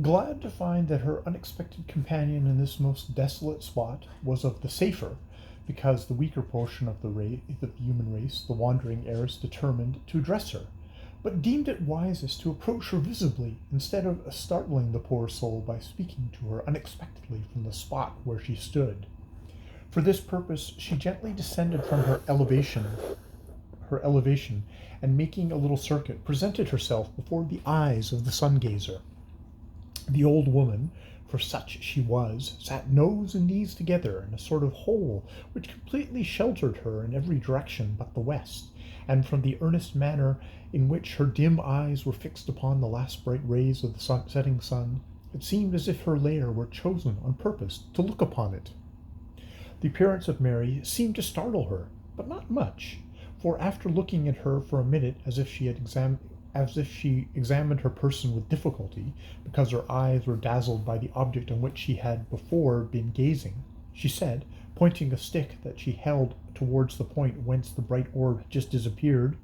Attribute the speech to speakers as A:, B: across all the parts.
A: Glad to find that her unexpected companion in this most desolate spot was of the safer, because the weaker portion of the human race, the wandering heiress, determined to address her, but deemed it wisest to approach her visibly instead of startling the poor soul by speaking to her unexpectedly from the spot where she stood. For this purpose she gently descended from her elevation, and making a little circuit, presented herself before the eyes of the sun gazer. The old woman, for such she was, sat nose and knees together in a sort of hole which completely sheltered her in every direction but the west, and from the earnest manner in which her dim eyes were fixed upon the last bright rays of the setting sun, it seemed as if her lair were chosen on purpose to look upon it. The appearance of Mary seemed to startle her, but not much, for after looking at her for a minute as if she examined her person with difficulty, because her eyes were dazzled by the object on which she had before been gazing, she said, pointing a stick that she held towards the point whence the bright orb had just disappeared,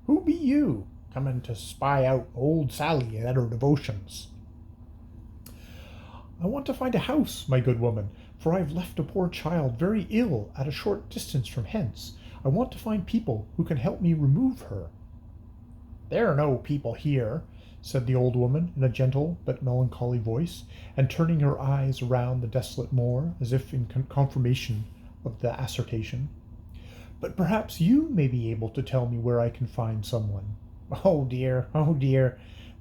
A: "Who be you, coming to spy out old Sally at her devotions?" "I want to find a house, my good woman, for I have left a poor child very ill at a short distance from hence. I want to find people who can help me remove her." "There are no people here," said the old woman in a gentle but melancholy voice, and turning her eyes around the desolate moor, as if in confirmation of the assertion. "But perhaps you may be able to tell me where I can find someone." Oh dear,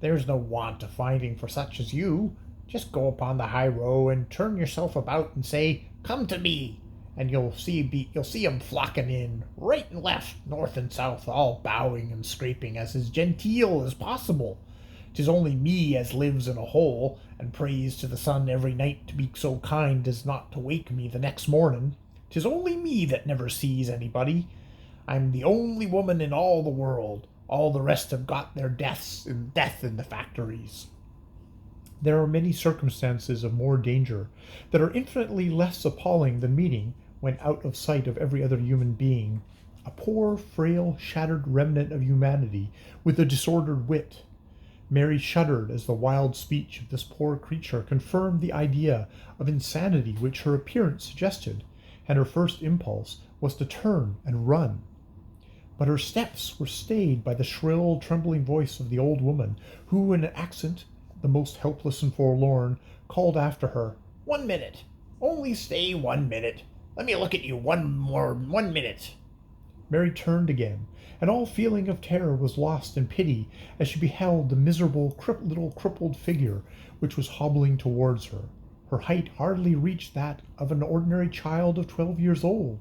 A: there's no want of finding for such as you. Just go upon the high road and turn yourself about and say, 'Come to me,' and you'll see 'em flocking in, right and left, north and south, all bowing and scraping as genteel as possible. 'Tis only me as lives in a hole, and prays to the sun every night to be so kind as not to wake me the next morning. 'Tis only me that never sees anybody. I'm the only woman in all the world. All the rest have got their death in the factories." There are many circumstances of more danger that are infinitely less appalling than meeting, when out of sight of every other human being, a poor, frail, shattered remnant of humanity with a disordered wit. Mary shuddered as the wild speech of this poor creature confirmed the idea of insanity which her appearance suggested, and her first impulse was to turn and run. But her steps were stayed by the shrill, trembling voice of the old woman, who, in an accent the most helpless and forlorn, called after her, "1 minute! Only stay 1 minute! Let me look at you 1 minute!" Mary turned again, and all feeling of terror was lost in pity as she beheld the miserable little crippled figure which was hobbling towards her. Her height hardly reached that of an ordinary child of 12 years old.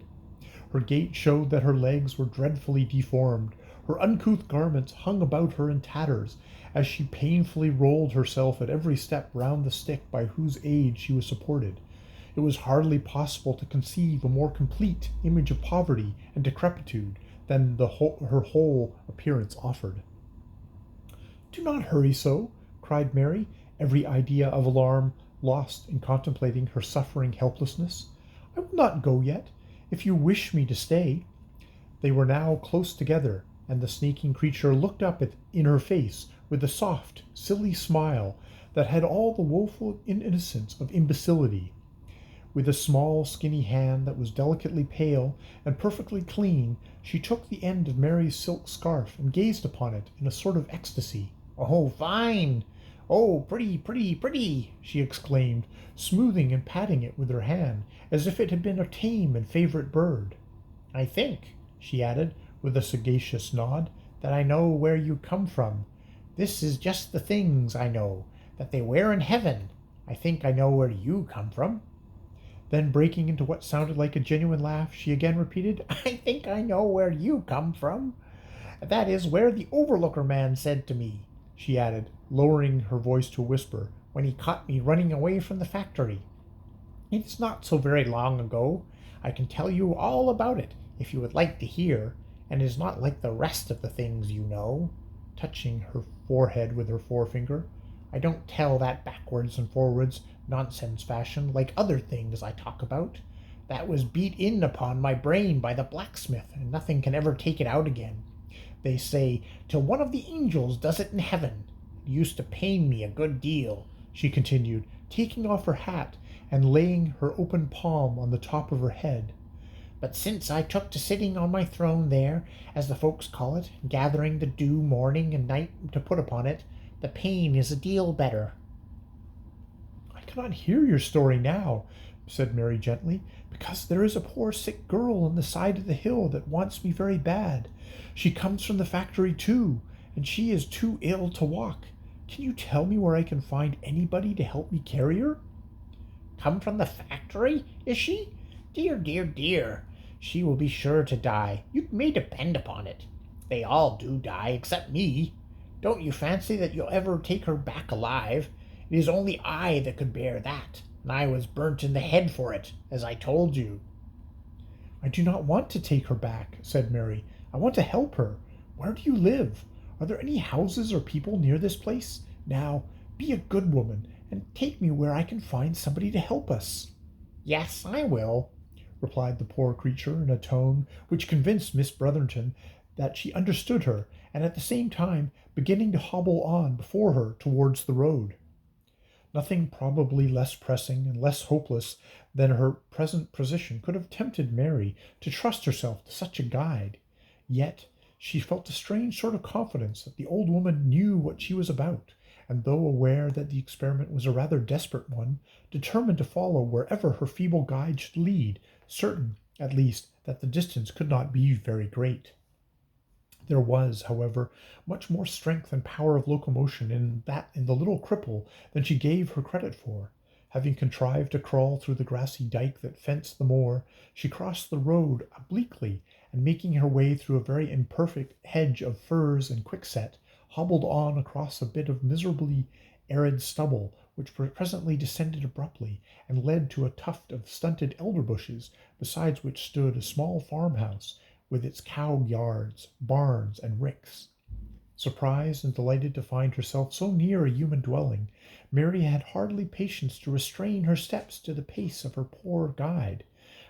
A: Her gait showed that her legs were dreadfully deformed. Her uncouth garments hung about her in tatters, as she painfully rolled herself at every step round the stick by whose aid she was supported. It was hardly possible to conceive a more complete image of poverty and decrepitude than her whole appearance offered. "Do not hurry so," cried Mary, every idea of alarm lost in contemplating her suffering helplessness. "I will not go yet, if you wish me to stay." They were now close together, and the sneaking creature looked up in her face with a soft, silly smile that had all the woeful innocence of imbecility. With a small, skinny hand that was delicately pale and perfectly clean, she took the end of Mary's silk scarf and gazed upon it in a sort of ecstasy. "Oh, fine! Oh, pretty, pretty, pretty!" she exclaimed, smoothing and patting it with her hand, as if it had been a tame and favorite bird. "I think," she added, with a sagacious nod, "that I know where you come from. This is just the things, I know, that they wear in heaven. I think I know where you come from." Then, breaking into what sounded like a genuine laugh, she again repeated, "I think I know where you come from. That is where the overlooker man said to me," she added, lowering her voice to a whisper, "when he caught me running away from the factory. It is not so very long ago. I can tell you all about it, if you would like to hear, and it is not like the rest of the things you know," touching her forehead with her forefinger. "I don't tell that backwards and forwards, nonsense fashion, like other things I talk about. That was beat in upon my brain by the blacksmith, and nothing can ever take it out again. They say, till one of the angels does it in heaven. It used to pain me a good deal, she continued, taking off her hat and laying her open palm on the top of her head. But since I took to sitting on my throne there, as the folks call it, gathering the dew morning and night to put upon it, the pain is a deal better. I cannot hear your story now, said Mary gently, because there is a poor sick girl on the side of the hill that wants me very bad. She comes from the factory too, and she is too ill to walk. Can you tell me where I can find anybody to help me carry her? Come from the factory, is she? Dear, dear, dear. She will be sure to die. You may depend upon it. They all do die, except me. Don't you fancy that you'll ever take her back alive? It is only I that could bear that, and I was burnt in the head for it, as I told you. I do not want to take her back, said Mary. I want to help her. Where do you live? Are there any houses or people near this place? Now, be a good woman, and take me where I can find somebody to help us. Yes, I will, replied the poor creature in a tone which convinced Miss Brotherton that she understood her, and at the same time beginning to hobble on before her towards the road. Nothing probably less pressing and less hopeless than her present position could have tempted Mary to trust herself to such a guide. Yet she felt a strange sort of confidence that the old woman knew what she was about, and though aware that the experiment was a rather desperate one, determined to follow wherever her feeble guide should lead, certain, at least, that the distance could not be very great. There was, however, much more strength and power of locomotion in the little cripple than she gave her credit for. Having contrived to crawl through the grassy dike that fenced the moor, she crossed the road obliquely, and making her way through a very imperfect hedge of firs and quickset, hobbled on across a bit of miserably arid stubble, which presently descended abruptly, and led to a tuft of stunted elder bushes, beside which stood a small farmhouse, with its cow yards, barns, and ricks. Surprised and delighted to find herself so near a human dwelling, Mary had hardly patience to restrain her steps to the pace of her poor guide.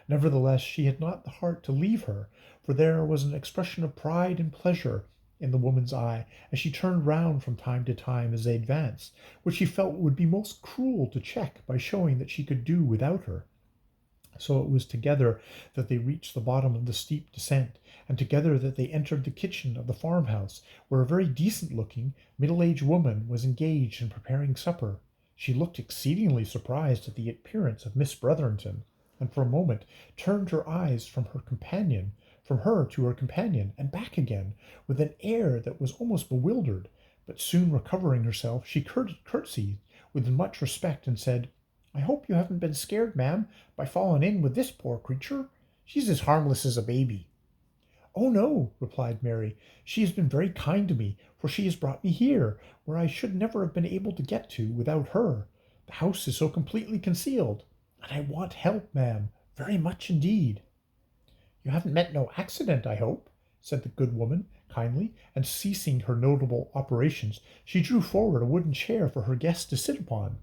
A: Nevertheless, she had not the heart to leave her, for there was an expression of pride and pleasure in the woman's eye as she turned round from time to time as they advanced, which she felt would be most cruel to check by showing that she could do without her. So it was together that they reached the bottom of the steep descent, and together that they entered the kitchen of the farmhouse, where a very decent-looking, middle-aged woman was engaged in preparing supper. She looked exceedingly surprised at the appearance of Miss Brotherton, and for a moment turned her eyes from her to her companion, and back again, with an air that was almost bewildered. But soon recovering herself, she curtsied with much respect, and said, I hope you haven't been scared, ma'am, by falling in with this poor creature. She's as harmless as a baby. Oh, no, replied Mary. She has been very kind to me, for she has brought me here, where I should never have been able to get to without her. The house is so completely concealed, and I want help, ma'am, very much indeed. You haven't met no accident, I hope, said the good woman kindly, and ceasing her notable operations, she drew forward a wooden chair for her guest to sit upon.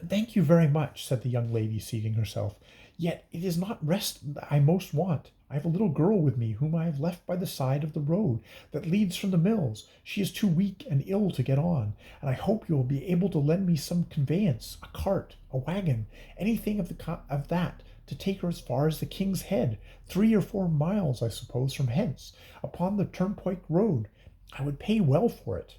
A: Thank you very much, said the young lady, seating herself. Yet it is not rest that I most want. I have a little girl with me whom I have left by the side of the road that leads from the mills. She is too weak and ill to get on, and I hope you will be able to lend me some conveyance, a cart, a wagon, anything of that, to take her as far as the King's Head, 3 or 4 miles, I suppose, from hence, upon the turnpike road. I would pay well for it.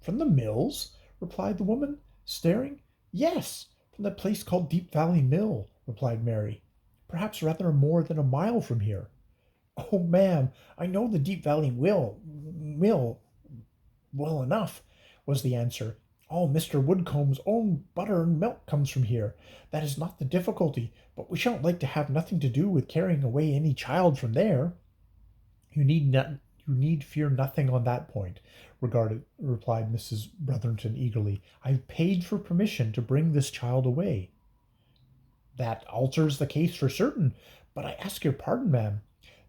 A: From the mills? Replied the woman, staring. Yes, from the place called Deep Valley Mill, replied Mary. Perhaps rather more than a mile from here. Oh, ma'am, I know the Deep Valley Mill well enough, was the answer. All Mr. Woodcomb's own butter and milk comes from here. That is not the difficulty, but we shan't like to have nothing to do with carrying away any child from there. You need fear nothing on that point, replied Mrs. Brotherton eagerly. I've paid for permission to bring this child away. That alters the case for certain, but I ask your pardon, ma'am.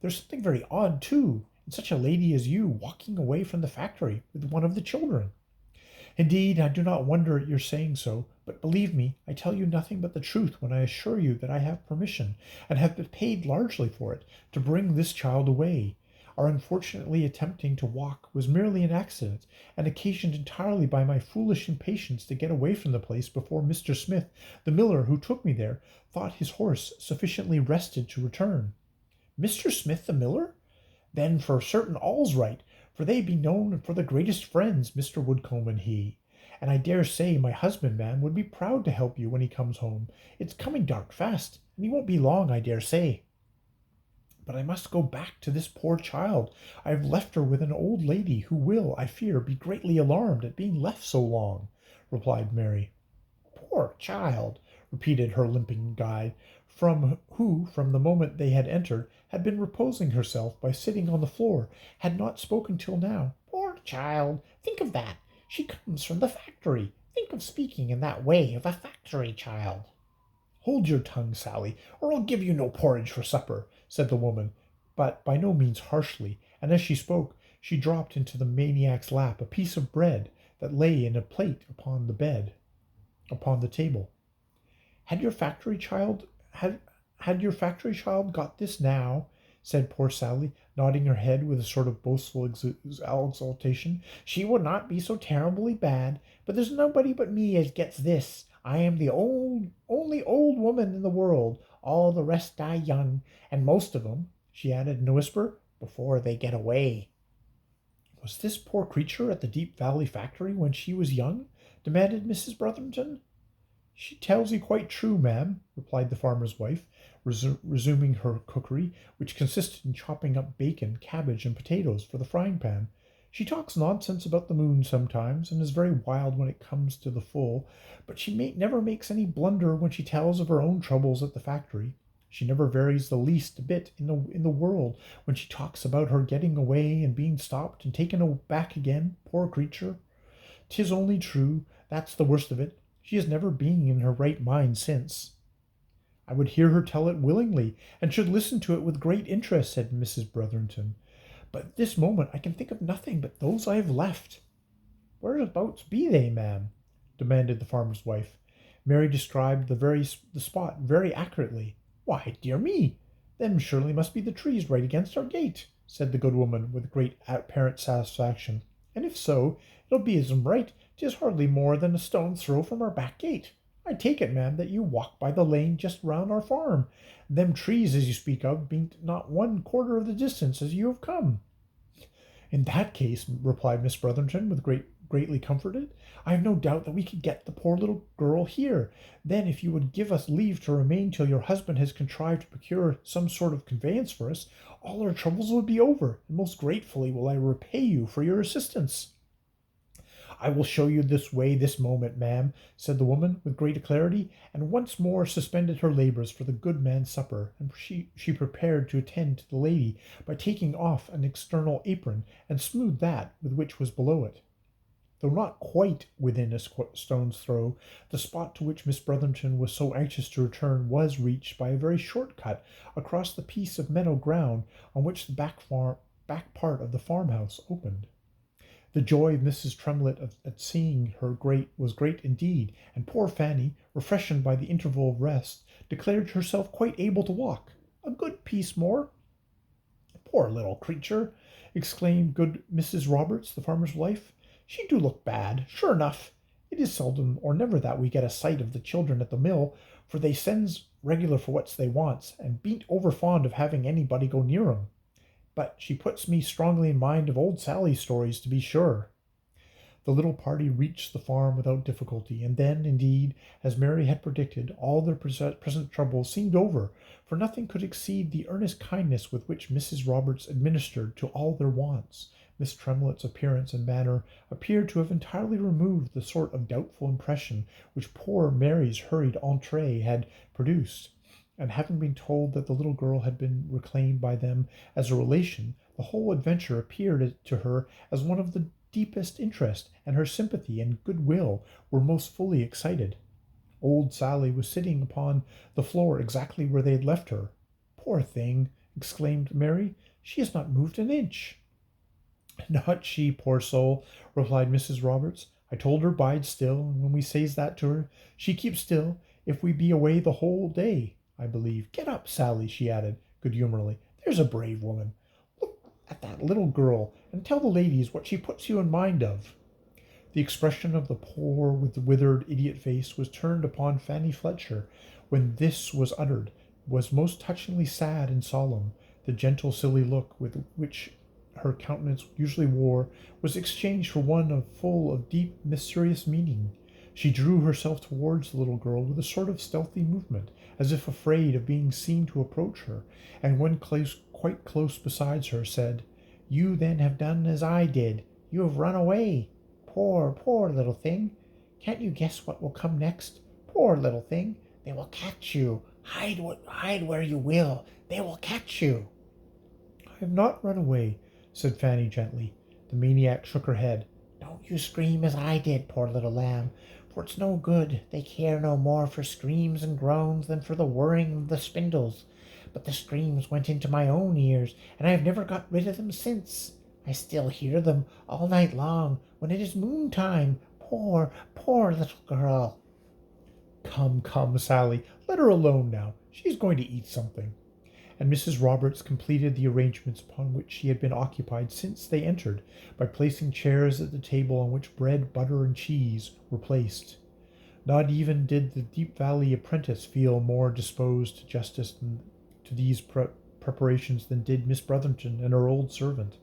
A: There's something very odd, too, in such a lady as you walking away from the factory with one of the children. Indeed, I do not wonder at your saying so, but believe me, I tell you nothing but the truth when I assure you that I have permission, and have been paid largely for it, to bring this child away. Our unfortunately attempting to walk was merely an accident, and occasioned entirely by my foolish impatience to get away from the place before Mr. Smith, the miller who took me there, thought his horse sufficiently rested to return. Mr. Smith the miller? Then for certain all's right, for they be known for the greatest friends, Mr. Woodcombe and he. And I dare say my husband, ma'am, would be proud to help you when he comes home. It's coming dark fast, and he won't be long, I dare say. But I must go back to this poor child. I have left her with an old lady who will, I fear, be greatly alarmed at being left so long, replied Mary. Poor child, repeated her limping guide, from the moment they had entered, had been reposing herself by sitting on the floor, had not spoken till now. Poor child, think of that. She comes from the factory. Think of speaking in that way of a factory child. Hold your tongue, Sally, or I'll give you no porridge for supper, said the woman, but by no means harshly, and as she spoke, she dropped into the maniac's lap a piece of bread that lay in a plate upon the table. Had your factory child had your factory child got this now? Said poor Sally, nodding her head with a sort of boastful exultation. She would not be so terribly bad, but there's nobody but me as gets this. I am the only old woman in the world. All the rest die young, and most of 'em, she added in a whisper, before they get away. Was this poor creature at the Deep Valley factory when she was young? Demanded Mrs. Brotherton. She tells you quite true, ma'am, replied the farmer's wife, resuming her cookery, which consisted in chopping up bacon, cabbage, and potatoes for the frying pan. She talks nonsense about the moon sometimes, and is very wild when it comes to the full, but she never makes any blunder when she tells of her own troubles at the factory. She never varies the least bit in the world when she talks about her getting away and being stopped and taken back again, poor creature. 'Tis only true, that's the worst of it. She has never been in her right mind since. I would hear her tell it willingly, and should listen to it with great interest, said Mrs. Brotherton. But at this moment I can think of nothing but those I have left. Whereabouts be they, ma'am? Demanded the farmer's wife. Mary described the spot very accurately. Why, dear me, them surely must be the trees right against our gate, said the good woman with great apparent satisfaction. And if so, it'll be as right. 'Tis hardly more than a stone's throw from our back gate. I take it, ma'am, that you walk by the lane just round our farm. Them trees as you speak of being not 1/4 of the distance as you have come. In that case, replied Miss Brotherton, with greatly comforted, I have no doubt that we could get the poor little girl here. Then, if you would give us leave to remain till your husband has contrived to procure some sort of conveyance for us, all our troubles would be over, and most gratefully will I repay you for your assistance. I will show you this way this moment, ma'am, said the woman with great alacrity, and once more suspended her labours for the good man's supper, and she prepared to attend to the lady by taking off an external apron and smooth that which was below it. Though not quite within a stone's throw, the spot to which Miss Brotherton was so anxious to return was reached by a very short cut across the piece of meadow ground on which the back part of the farmhouse opened. The joy of Mrs. Tremlett at seeing her was great indeed, and poor Fanny, refreshed by the interval of rest, declared herself quite able to walk. A good piece more. Poor little creature, exclaimed good Mrs. Roberts, the farmer's wife. She do look bad, sure enough. It is seldom or never that we get a sight of the children at the mill, for they sends regular for what they wants, and bean't over fond of having anybody go near 'em. But she puts me strongly in mind of old Sally's stories, to be sure. The little party reached the farm without difficulty, and then, indeed, as Mary had predicted, all their present troubles seemed over, for nothing could exceed the earnest kindness with which Mrs. Roberts administered to all their wants. Miss Tremlett's appearance and manner appeared to have entirely removed the sort of doubtful impression which poor Mary's hurried entrée had produced, and having been told that the little girl had been reclaimed by them as a relation, the whole adventure appeared to her as one of the deepest interest, and her sympathy and goodwill were most fully excited. Old Sally was sitting upon the floor exactly where they had left her. Poor thing, exclaimed Mary, she has not moved an inch. Not she, poor soul, replied Mrs. Roberts. I told her bide still, and when we says that to her, she keeps still, if we be away the whole day, I believe. Get up, Sally, she added, good-humouredly. There's a brave woman. at that little girl and tell the ladies what she puts you in mind of." The expression of the poor with the withered idiot face was turned upon Fanny Fletcher when this was uttered, was most touchingly sad and solemn. The gentle silly look with which her countenance usually wore was exchanged for one full of deep mysterious meaning. She drew herself towards the little girl with a sort of stealthy movement, as if afraid of being seen to approach her, and when quite close beside her, said, "You then have done as I did. You have run away. Poor, poor little thing. Can't you guess what will come next? Poor little thing. They will catch you. Hide where you will. They will catch you." "I have not run away," said Fanny gently. The maniac shook her head. "Don't you scream as I did, poor little lamb, for it's no good. They care no more for screams and groans than for the whirring of the spindles. But the screams went into my own ears, and I have never got rid of them since. I still hear them all night long when it is moontime. Poor, poor little girl." "Come, come, Sally, let her alone now. She is going to eat something." And Mrs. Roberts completed the arrangements upon which she had been occupied since they entered, by placing chairs at the table on which bread, butter, and cheese were placed. Not even did the Deep Valley apprentice feel more disposed to justice to these preparations than did Miss Brotherton and her old servant.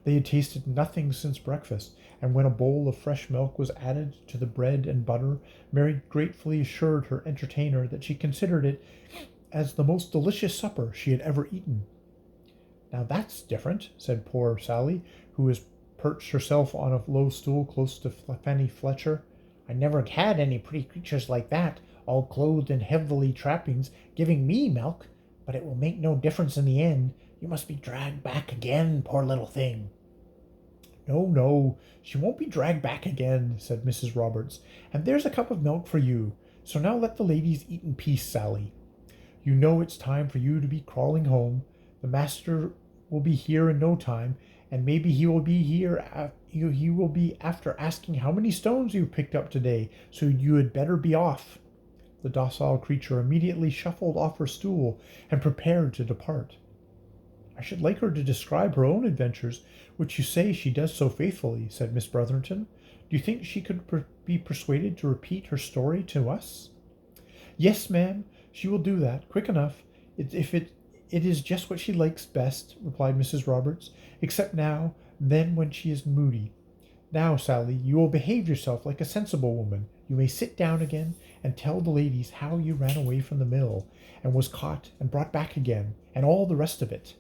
A: They had tasted nothing since breakfast, and when a bowl of fresh milk was added to the bread and butter, Mary gratefully assured her entertainer that she considered it as the most delicious supper she had ever eaten. "Now that's different," said poor Sally, who was perched herself on a low stool close to Fanny Fletcher. "I never had any pretty creatures like that, all clothed in heavily trappings, giving me milk. But it will make no difference in the end. You must be dragged back again, poor little thing." "No, no, she won't be dragged back again," said Mrs. Roberts. "And there's a cup of milk for you. So now let the ladies eat in peace, Sally. You know it's time for you to be crawling home. The master will be here in no time, and maybe he will be after asking how many stones you've picked up today, so you had better be off." The docile creature immediately shuffled off her stool and prepared to depart. "I should like her to describe her own adventures, which you say she does so faithfully," said Miss Brotherton. "Do you think she could be persuaded to repeat her story to us?" "Yes, ma'am, she will do that, quick enough, if it is just what she likes best," replied Mrs. Roberts, "except now, then when she is moody. Now, Sally, you will behave yourself like a sensible woman. You may sit down again and tell the ladies how you ran away from the mill, and was caught and brought back again, and all the rest of it."